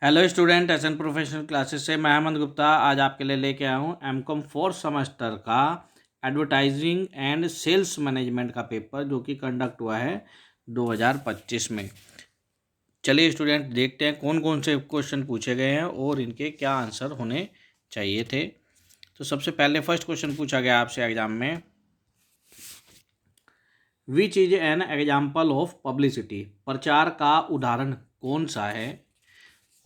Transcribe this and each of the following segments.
Hello student, SN professional classes से मैं अहमद गुप्ता आज आपके लिए लेके आया हूँ एमकॉम फोर्थ सेमेस्टर का एडवर्टाइजिंग एंड सेल्स मैनेजमेंट का पेपर जो कि कंडक्ट हुआ है 2025 में। चलिए स्टूडेंट, देखते हैं कौन कौन से क्वेश्चन पूछे गए हैं और इनके क्या आंसर होने चाहिए थे। तो सबसे पहले फर्स्ट क्वेश्चन पूछा गया आपसे एग्जाम में, which is an example of publicity. प्रचार का उदाहरण कौन सा है।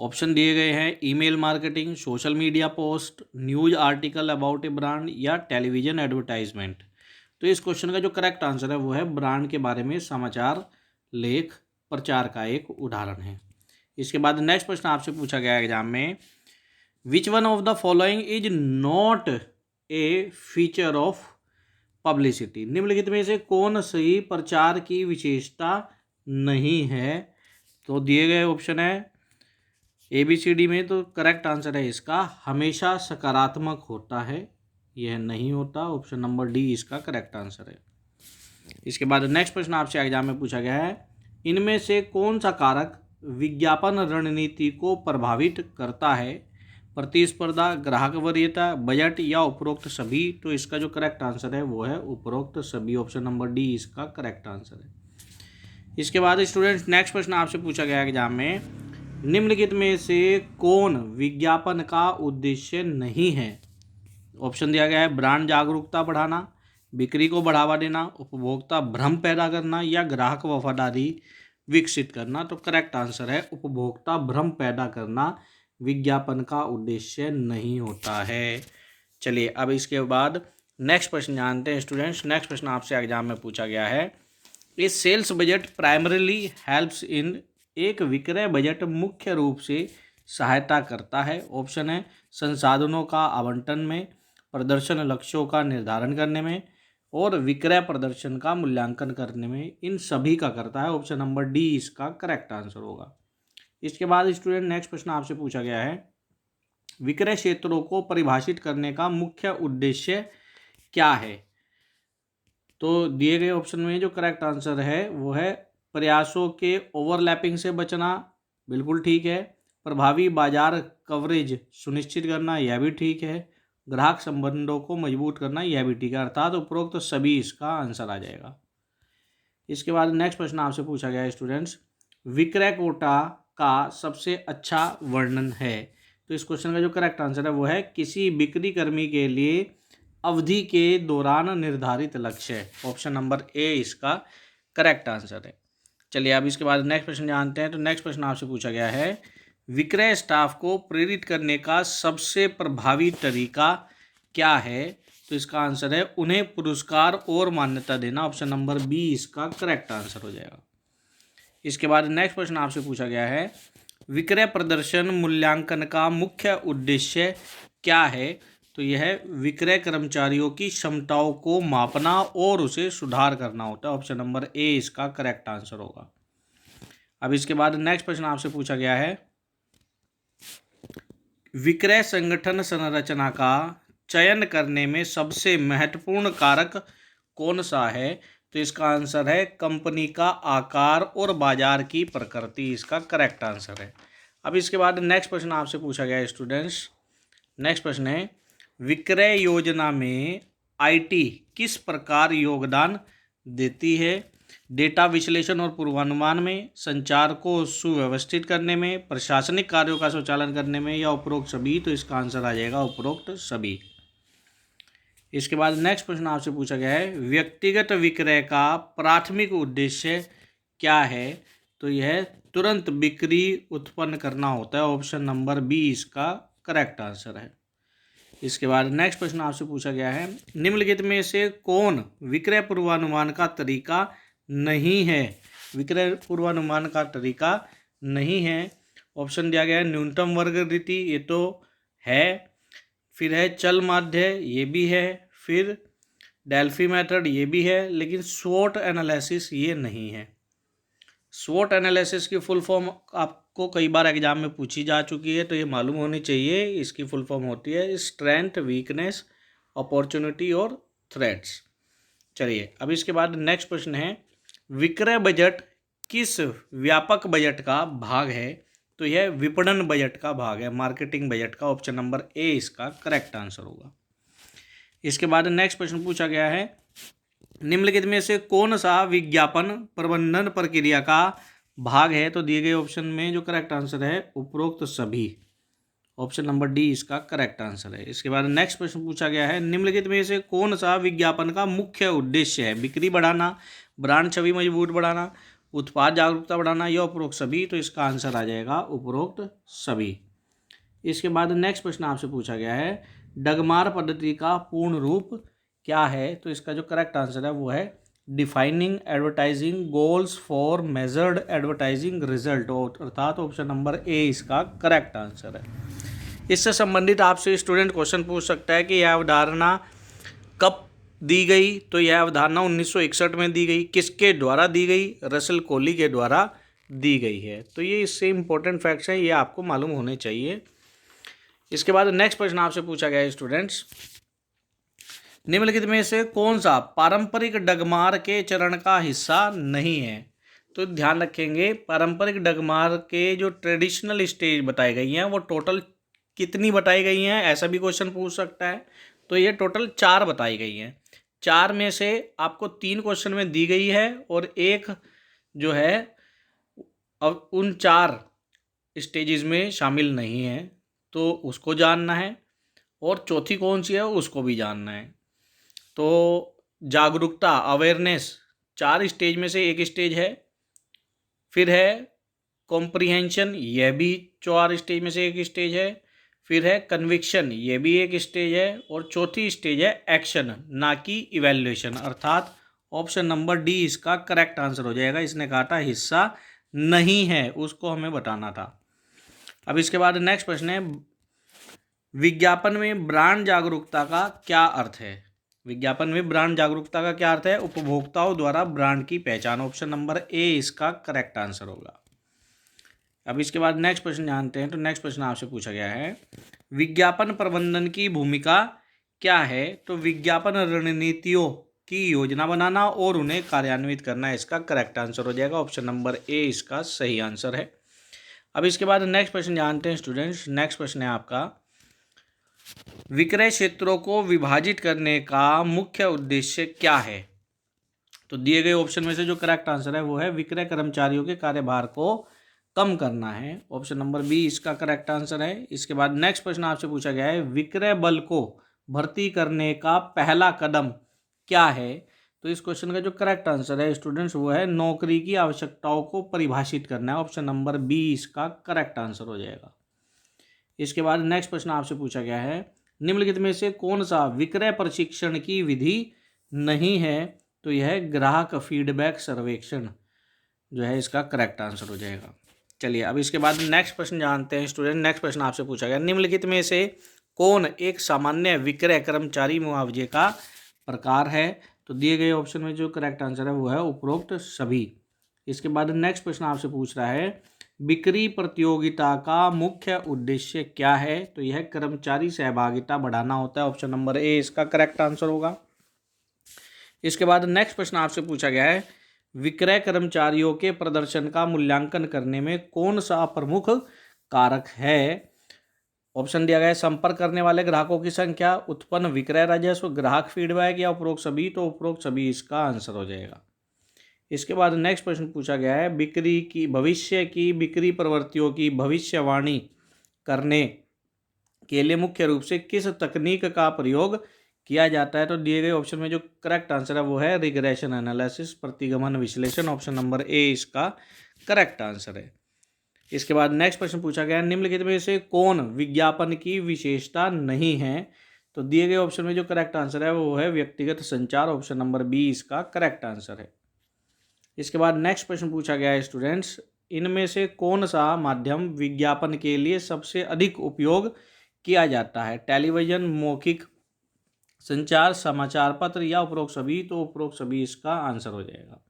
ऑप्शन दिए गए हैं email marketing, social media post, news article about A brand या टेलीविजन एडवर्टाइजमेंट। तो इस क्वेश्चन का जो करेक्ट आंसर है वो है ब्रांड के बारे में समाचार लेख प्रचार का एक उदाहरण है। इसके बाद नेक्स्ट प्रश्न आपसे पूछा गया एग्जाम में, which one of the following is not a feature of publicity. निम्नलिखित में से कौन सी प्रचार की विशेषता नहीं है। तो दिए गए ऑप्शन है ABCD में, तो करेक्ट आंसर है इसका हमेशा सकारात्मक होता है, यह नहीं होता। ऑप्शन नंबर डी इसका करेक्ट आंसर है। इसके बाद नेक्स्ट प्रश्न आपसे एग्जाम में पूछा गया है, इनमें से कौन सा कारक विज्ञापन रणनीति को प्रभावित करता है। प्रतिस्पर्धा, ग्राहक वरीयता, बजट या उपरोक्त सभी। तो इसका जो करेक्ट आंसर है वो है उपरोक्त सभी। ऑप्शन नंबर डी इसका करेक्ट आंसर है। इसके बाद स्टूडेंट्स नेक्स्ट प्रश्न आपसे पूछा गया एग्जाम में, निम्नलिखित में से कौन विज्ञापन का उद्देश्य नहीं है। ऑप्शन दिया गया है ब्रांड जागरूकता बढ़ाना, बिक्री को बढ़ावा देना, उपभोक्ता भ्रम पैदा करना या ग्राहक वफादारी विकसित करना। तो करेक्ट आंसर है उपभोक्ता भ्रम पैदा करना विज्ञापन का उद्देश्य नहीं होता है। चलिए अब इसके बाद नेक्स्ट प्रश्न जानते हैं स्टूडेंट्स। नेक्स्ट प्रश्न आपसे एग्जाम में पूछा गया है, ये sales budget primarily helps in. एक विक्रय बजट मुख्य रूप से सहायता करता है। ऑप्शन है संसाधनों का आवंटन में, प्रदर्शन लक्ष्यों का निर्धारण करने में और विक्रय प्रदर्शन का मूल्यांकन करने में। इन सभी का करता है। ऑप्शन नंबर डी इसका करेक्ट आंसर होगा। इसके बाद स्टूडेंट नेक्स्ट प्रश्न आपसे पूछा गया है, विक्रय क्षेत्रों को परिभाषित करने का मुख्य उद्देश्य क्या है। तो दिए गए ऑप्शन में जो करेक्ट आंसर है वो है प्रयासों के ओवरलैपिंग से बचना, बिल्कुल ठीक है। प्रभावी बाजार कवरेज सुनिश्चित करना, यह भी ठीक है। ग्राहक संबंधों को मजबूत करना, यह भी ठीक है। अर्थात उपरोक्त सभी इसका आंसर आ जाएगा। इसके बाद नेक्स्ट प्रश्न आपसे पूछा गया है स्टूडेंट्स, विक्रय कोटा का सबसे अच्छा वर्णन है। तो इस क्वेश्चन का जो करेक्ट आंसर है वो है किसी बिक्री कर्मी के लिए अवधि के दौरान निर्धारित लक्ष्य। ऑप्शन नंबर ए इसका करेक्ट आंसर है। चलिए अब इसके बाद नेक्स्ट प्रश्न जानते हैं। तो नेक्स्ट प्रश्न आपसे पूछा गया है, विक्रय स्टाफ को प्रेरित करने का सबसे प्रभावी तरीका क्या है। तो इसका आंसर है उन्हें पुरस्कार और मान्यता देना। ऑप्शन नंबर बी इसका करेक्ट आंसर हो जाएगा। इसके बाद नेक्स्ट प्रश्न आपसे पूछा गया है, विक्रय प्रदर्शन मूल्यांकन का मुख्य उद्देश्य क्या है। तो यह विक्रय कर्मचारियों की क्षमताओं को मापना और उसे सुधार करना होता है। ऑप्शन नंबर ए इसका करेक्ट आंसर होगा। अब इसके बाद नेक्स्ट प्रश्न आपसे पूछा गया है, विक्रय संगठन संरचना का चयन करने में सबसे महत्वपूर्ण कारक कौन सा है। तो इसका आंसर है कंपनी का आकार और बाजार की प्रकृति। इसका करेक्ट आंसर है। अब इसके बाद नेक्स्ट प्रश्न आपसे पूछा गया है स्टूडेंट्स। नेक्स्ट प्रश्न है, विक्रय योजना में IT किस प्रकार योगदान देती है। डेटा विश्लेषण और पूर्वानुमान में, संचार को सुव्यवस्थित करने में, प्रशासनिक कार्यों का स्वचालन करने में या उपरोक्त सभी। तो इसका आंसर आ जाएगा उपरोक्त सभी। इसके बाद नेक्स्ट प्रश्न आपसे पूछा गया है, व्यक्तिगत विक्रय का प्राथमिक उद्देश्य क्या है। तो यह तुरंत बिक्री उत्पन्न करना होता है। ऑप्शन नंबर बी इसका करेक्ट आंसर है। इसके बाद नेक्स्ट प्रश्न आपसे पूछा गया है, निम्नलिखित में से कौन विक्रय पूर्वानुमान का तरीका नहीं है। विक्रय पूर्वानुमान का तरीका नहीं है। ऑप्शन दिया गया है न्यूनतम वर्ग रीति, ये तो है। फिर है चल माध्य, ये भी है। फिर डेल्फी मेथड, ये भी है। लेकिन स्वोट एनालिसिस ये नहीं है। स्वोट एनालिसिस की फुल फॉर्म आपको कई बार एग्जाम में पूछी जा चुकी है, तो ये मालूम होनी चाहिए। इसकी फुल फॉर्म होती है स्ट्रेंथ, वीकनेस, अपॉर्चुनिटी और थ्रेट्स। चलिए अब इसके बाद नेक्स्ट प्रश्न है, विक्रय बजट किस व्यापक बजट का भाग है। तो यह विपणन बजट का भाग है, मार्केटिंग बजट का। ऑप्शन नंबर ए इसका करेक्ट आंसर होगा। इसके बाद नेक्स्ट प्रश्न पूछा गया है, निम्नलिखित में से कौन सा विज्ञापन प्रबंधन प्रक्रिया का भाग है? तो दिए गए ऑप्शन में जो करेक्ट आंसर है उपरोक्त सभी। ऑप्शन नंबर डी इसका करेक्ट आंसर है। इसके बाद नेक्स्ट प्रश्न पूछा गया है, निम्नलिखित में से कौन सा विज्ञापन का मुख्य उद्देश्य है? बिक्री बढ़ाना, ब्रांड छवि मजबूत बढ़ाना, उत्पाद जागरूकता बढ़ाना या उपरोक्त सभी? तो इसका आंसर आ जाएगा उपरोक्त सभी। इसके बाद नेक्स्ट प्रश्न आपसे पूछा गया है, डगमार पद्धति का पूर्ण रूप क्या है? तो इसका जो करेक्ट आंसर है वो है defining advertising goals for measured advertising result, अर्थात ऑप्शन नंबर ए इसका करेक्ट आंसर है। इससे संबंधित आपसे स्टूडेंट क्वेश्चन पूछ सकता है कि यह अवधारणा कब दी गई? तो यह अवधारणा 1961 में दी गई। किसके द्वारा दी गई? रसल कोली के द्वारा दी गई है। तो ये इससे इंपॉर्टेंट फैक्ट्स हैं, ये आपको मालूम होने चाहिए। इसके बाद नेक्स्ट प्रश्न आपसे पूछा गया है स्टूडेंट्स, निम्नलिखित में से कौन सा पारंपरिक डगमार के चरण का हिस्सा नहीं है? तो ध्यान रखेंगे, पारंपरिक डगमार के जो ट्रेडिशनल स्टेज बताई गई हैं वो टोटल कितनी बताई गई हैं, ऐसा भी क्वेश्चन पूछ सकता है। तो ये टोटल 4 बताई गई हैं। 4 में से आपको 3 क्वेश्चन में दी गई है और एक जो है अब उन 4 स्टेजेस में शामिल नहीं है, तो उसको जानना है। और चौथी कौन सी है उसको भी जानना है। तो जागरूकता, अवेयरनेस 4 स्टेज में से एक स्टेज है। फिर है कॉम्प्रिहेंशन, यह भी 4 स्टेज में से एक स्टेज है। फिर है कन्विक्शन, ये भी एक स्टेज है। और चौथी स्टेज है एक्शन, ना कि इवैल्यूएशन, अर्थात ऑप्शन नंबर डी इसका करेक्ट आंसर हो जाएगा। इसने कहा था हिस्सा नहीं है, उसको हमें बताना था। अब इसके बाद नेक्स्ट प्रश्न है, विज्ञापन में ब्रांड जागरूकता का क्या अर्थ है? विज्ञापन में ब्रांड जागरूकता का क्या अर्थ है? उपभोक्ताओं द्वारा ब्रांड की पहचान। ऑप्शन नंबर ए इसका करेक्ट आंसर होगा। अब इसके बाद नेक्स्ट प्रश्न जानते हैं। तो नेक्स्ट प्रश्न आपसे पूछा गया है, विज्ञापन प्रबंधन की भूमिका क्या है? तो विज्ञापन रणनीतियों की योजना बनाना और उन्हें कार्यान्वित करना, इसका करेक्ट आंसर हो जाएगा। ऑप्शन नंबर ए इसका सही आंसर है। अब इसके बाद नेक्स्ट प्रश्न जानते हैं स्टूडेंट्स। नेक्स्ट प्रश्न है आपका, विक्रय क्षेत्रों को विभाजित करने का मुख्य उद्देश्य क्या है? तो दिए गए ऑप्शन में से जो करेक्ट आंसर है वो है विक्रय कर्मचारियों के कार्यभार को कम करना है। ऑप्शन नंबर बी इसका करेक्ट आंसर है। इसके बाद नेक्स्ट प्रश्न आपसे पूछा गया है, विक्रय बल को भर्ती करने का पहला कदम क्या है? तो इस क्वेश्चन का जो करेक्ट आंसर है स्टूडेंट्स वो है नौकरी की आवश्यकताओं को परिभाषित करना है। ऑप्शन नंबर बी इसका करेक्ट आंसर हो जाएगा। इसके बाद नेक्स्ट प्रश्न आपसे पूछा गया है, निम्नलिखित में से कौन सा विक्रय प्रशिक्षण की विधि नहीं है? तो यह ग्राहक फीडबैक सर्वेक्षण जो है इसका करेक्ट आंसर हो जाएगा। चलिए अब इसके बाद नेक्स्ट प्रश्न जानते हैं स्टूडेंट। नेक्स्ट प्रश्न आपसे पूछा गया, निम्नलिखित में से कौन एक सामान्य विक्रय कर्मचारी मुआवजे का प्रकार है? तो दिए गए ऑप्शन में जो करेक्ट आंसर है वो है उपरोक्त सभी। इसके बाद नेक्स्ट प्रश्न आपसे पूछ रहा है, बिक्री प्रतियोगिता का मुख्य उद्देश्य क्या है? तो यह कर्मचारी सहभागिता बढ़ाना होता है। ऑप्शन नंबर ए इसका करेक्ट आंसर होगा। इसके बाद नेक्स्ट प्रश्न आपसे पूछा गया है, विक्रय कर्मचारियों के प्रदर्शन का मूल्यांकन करने में कौन सा प्रमुख कारक है? ऑप्शन दिया गया है संपर्क करने वाले ग्राहकों की संख्या, उत्पन्न विक्रय राजस्व, ग्राहक फीडबैक या उपरोक्त सभी। तो उपरोक्त सभी इसका आंसर हो जाएगा। इसके बाद नेक्स्ट प्रश्न पूछा गया है, बिक्री की भविष्य की बिक्री प्रवृत्तियों की भविष्यवाणी करने के लिए मुख्य रूप से किस तकनीक का प्रयोग किया जाता है? तो दिए गए ऑप्शन में जो करेक्ट आंसर है वो है रिग्रेशन एनालिसिस, प्रतिगमन विश्लेषण। ऑप्शन नंबर ए इसका करेक्ट आंसर है। इसके बाद नेक्स्ट प्रश्न पूछा गया, निम्नलिखित में से कौन विज्ञापन की विशेषता नहीं है? तो दिए गए ऑप्शन में जो करेक्ट आंसर है वो है व्यक्तिगत संचार। ऑप्शन नंबर बी इसका करेक्ट आंसर है। इसके बाद नेक्स्ट प्रश्न पूछा गया है स्टूडेंट्स, इनमें से कौन सा माध्यम विज्ञापन के लिए सबसे अधिक उपयोग किया जाता है? टेलीविजन, मौखिक संचार, समाचार पत्र या उपरोक्त सभी। तो उपरोक्त सभी इसका आंसर हो जाएगा।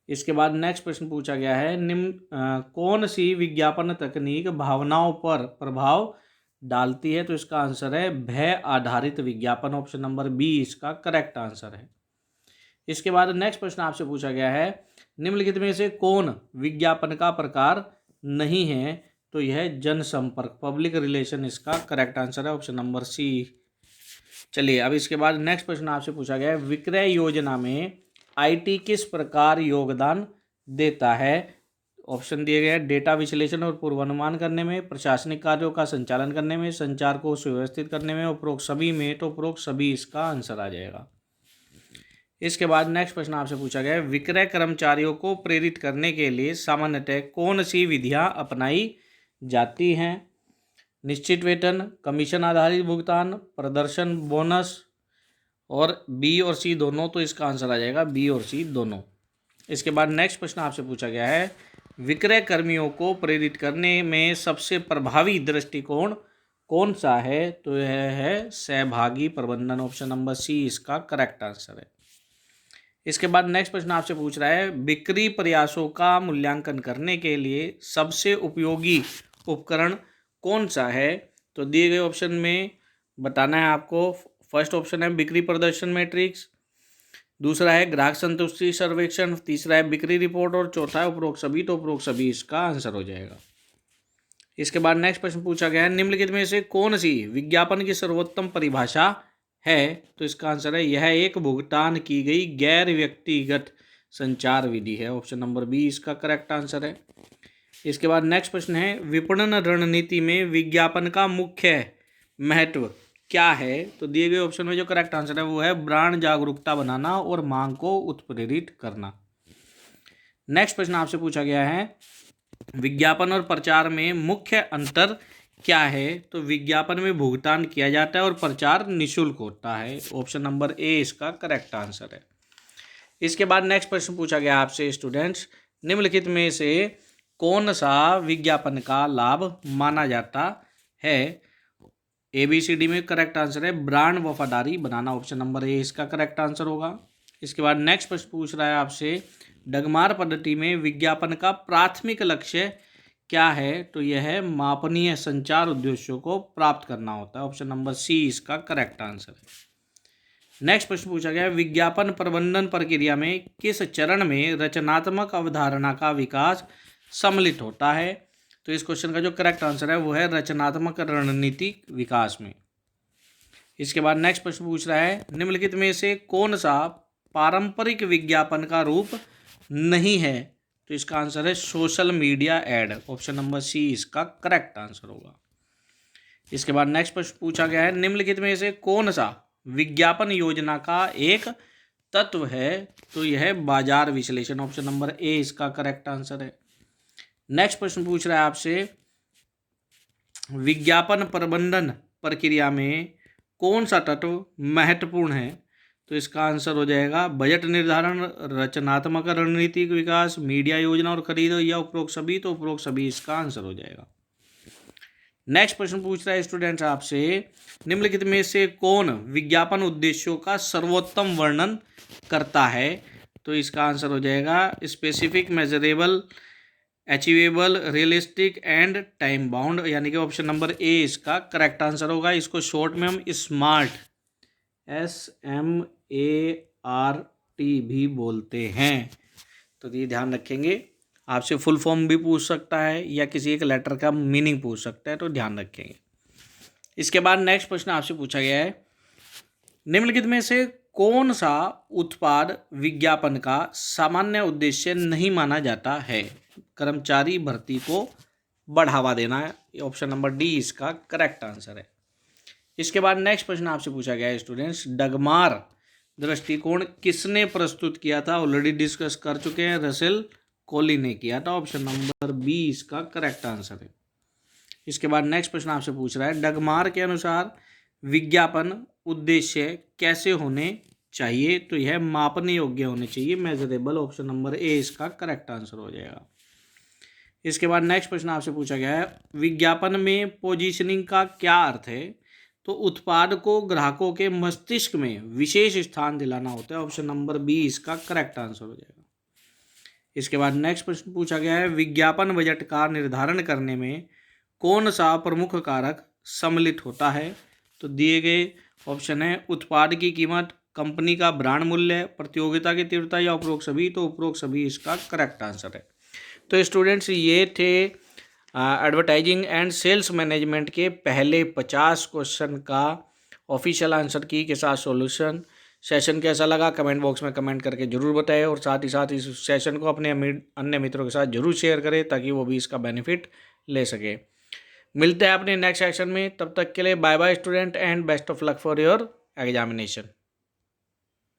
इसके बाद नेक्स्ट प्रश्न पूछा गया है, निम्न कौन सी विज्ञापन तकनीक भावनाओं पर प्रभाव डालती है? तो इसका आंसर है भय आधारित विज्ञापन। ऑप्शन नंबर बी इसका करेक्ट आंसर है। इसके बाद नेक्स्ट प्रश्न आपसे पूछा गया है, निम्नलिखित में से कौन विज्ञापन का प्रकार नहीं है तो यह जनसंपर्क, पब्लिक रिलेशन इसका करेक्ट आंसर है, ऑप्शन नंबर सी। चलिए अब इसके बाद नेक्स्ट प्रश्न आपसे पूछा गया है, विक्रय योजना में आईटी किस प्रकार योगदान देता है? ऑप्शन दिए गए हैं, डेटा विश्लेषण और पूर्वानुमान करने में, प्रशासनिक कार्यों का संचालन करने में, संचार को सुव्यवस्थित करने में, उपरोक्त सभी में। तो उपरोक्त सभी इसका आंसर आ जाएगा। इसके बाद नेक्स्ट प्रश्न आपसे पूछा गया है, विक्रय कर्मचारियों को प्रेरित करने के लिए सामान्यतः कौन सी विधियां अपनाई जाती हैं? निश्चित वेतन, कमीशन आधारित भुगतान, प्रदर्शन बोनस, और बी और सी दोनों। तो इसका आंसर आ जाएगा बी और सी दोनों। इसके बाद नेक्स्ट प्रश्न आपसे पूछा गया है, विक्रय कर्मियों को प्रेरित करने में सबसे प्रभावी दृष्टिकोण कौन सा है? तो यह है सहभागी प्रबंधन, ऑप्शन नंबर सी इसका करेक्ट आंसर है। इसके बाद नेक्स्ट प्रश्न आपसे पूछ रहा है, बिक्री प्रयासों का मूल्यांकन करने के लिए सबसे उपयोगी उपकरण कौन सा है? तो दिए गए ऑप्शन में बताना है आपको। फर्स्ट ऑप्शन है बिक्री प्रदर्शन मैट्रिक्स, दूसरा है ग्राहक संतुष्टि सर्वेक्षण, तीसरा है बिक्री रिपोर्ट, और चौथा है उपरोक्त सभी। तो उपरोक्त सभी इसका आंसर हो जाएगा। इसके बाद नेक्स्ट प्रश्न पूछा गया है, निम्नलिखित में से कौन सी विज्ञापन की सर्वोत्तम परिभाषा है? तो इसका आंसर है यह एक भुगतान की गई गैर व्यक्तिगत संचार विधि है, ऑप्शन नंबर बी इसका करेक्ट आंसर है। इसके बाद नेक्स्ट प्रश्न है, विपणन रणनीति में विज्ञापन का मुख्य महत्व क्या है? तो दिए गए ऑप्शन में जो करेक्ट आंसर है वो है ब्रांड जागरूकता बनाना और मांग को उत्प्रेरित करना। नेक्स्ट प्रश्न आपसे पूछा गया है, विज्ञापन और प्रचार में मुख्य अंतर क्या है? तो विज्ञापन में भुगतान किया जाता है और प्रचार निःशुल्क होता है, ऑप्शन नंबर ए इसका करेक्ट आंसर है। इसके बाद नेक्स्ट प्रश्न पूछा गया आपसे स्टूडेंट्स, निम्नलिखित में से कौन सा विज्ञापन का लाभ माना जाता है? ABCD में करेक्ट आंसर है ब्रांड वफादारी बनाना, ऑप्शन नंबर ए इसका करेक्ट आंसर होगा। इसके बाद नेक्स्ट प्रश्न पूछ रहा है आपसे, डगमार पद्धति में विज्ञापन का प्राथमिक लक्ष्य क्या है? तो यह है मापनीय संचार उद्देश्यों को प्राप्त करना होता है, ऑप्शन नंबर सी इसका करेक्ट आंसर है। नेक्स्ट प्रश्न पूछा गया है, विज्ञापन प्रबंधन प्रक्रिया में किस चरण में रचनात्मक अवधारणा का विकास सम्मिलित होता है? तो इस क्वेश्चन का जो करेक्ट आंसर है वो है रचनात्मक रणनीति विकास में। इसके बाद नेक्स्ट प्रश्न पूछ रहा है, निम्नलिखित में से कौन सा पारंपरिक विज्ञापन का रूप नहीं है? तो इसका आंसर है social media ad, option number C इसका करेक्ट आंसर होगा। इसके बाद नेक्स्ट प्रश्न पूछा गया है, निम्नलिखित में से कौन सा विज्ञापन योजना का एक तत्व है? तो यह है बाजार विश्लेषण, ऑप्शन नंबर ए इसका करेक्ट आंसर है। नेक्स्ट प्रश्न पूछ रहा है आपसे, विज्ञापन प्रबंधन प्रक्रिया में कौन सा तत्व महत्वपूर्ण है? तो इसका आंसर हो जाएगा बजट निर्धारण, रचनात्मक रणनीतिक विकास, मीडिया योजना और खरीद, या उपरोक्त सभी। तो उपरोक्त सभी इसका आंसर हो जाएगा। नेक्स्ट प्रश्न पूछ रहा है स्टूडेंट्स आपसे, निम्नलिखित में से कौन विज्ञापन उद्देश्यों का सर्वोत्तम वर्णन करता है? तो इसका आंसर हो जाएगा specific, measurable, achievable, realistic and time bound, यानी कि ऑप्शन नंबर ए इसका करेक्ट आंसर होगा। इसको शॉर्ट में हम स्मार्ट, SMART भी बोलते हैं। तो ये ध्यान रखेंगे, आपसे फुल फॉर्म भी पूछ सकता है या किसी एक लेटर का मीनिंग पूछ सकता है, तो ध्यान रखेंगे। इसके बाद नेक्स्ट प्रश्न आपसे पूछा गया है, निम्नलिखित में से कौन सा उत्पाद विज्ञापन का सामान्य उद्देश्य नहीं माना जाता है? कर्मचारी भर्ती को बढ़ावा देना है, ऑप्शन नंबर डी इसका करेक्ट आंसर है। इसके बाद नेक्स्ट प्रश्न आपसे पूछा गया है स्टूडेंट्स, डगमार दृष्टिकोण किसने प्रस्तुत किया था? ऑलरेडी डिस्कस कर चुके हैं, रसेल कोली ने किया था, ऑप्शन नंबर बी इसका करेक्ट आंसर है। इसके बाद नेक्स्ट प्रश्न आपसे पूछ रहा है, डगमार के अनुसार विज्ञापन उद्देश्य कैसे होने चाहिए? तो यह मापने योग्य होने चाहिए, मेजरेबल, ऑप्शन नंबर ए इसका करेक्ट आंसर हो जाएगा। इसके बाद नेक्स्ट प्रश्न आपसे पूछा गया है, विज्ञापन में पोजीशनिंग का क्या अर्थ है? तो उत्पाद को ग्राहकों के मस्तिष्क में विशेष स्थान दिलाना होता है, ऑप्शन नंबर बी इसका करेक्ट आंसर हो जाएगा। इसके बाद नेक्स्ट प्रश्न पूछा गया है, विज्ञापन बजट का निर्धारण करने में कौन सा प्रमुख कारक सम्मिलित होता है? तो दिए गए ऑप्शन है उत्पाद की कीमत, कंपनी का ब्रांड मूल्य, प्रतियोगिता की तीव्रता, या उपरोक्त सभी। तो उपरोक्त सभी इसका करेक्ट आंसर है। तो स्टूडेंट्स ये थे एडवर्टाइजिंग एंड सेल्स मैनेजमेंट के पहले 50 क्वेश्चन का ऑफिशियल आंसर की के साथ सॉल्यूशन। सेशन कैसा लगा कमेंट बॉक्स में कमेंट करके जरूर बताएं और साथ ही साथ इस सेशन को अपने अन्य मित्रों के साथ जरूर शेयर करें ताकि वो भी इसका बेनिफिट ले सके। मिलते हैं अपने नेक्स्ट सेशन में, तब तक के लिए bye bye student and best of luck for your examination.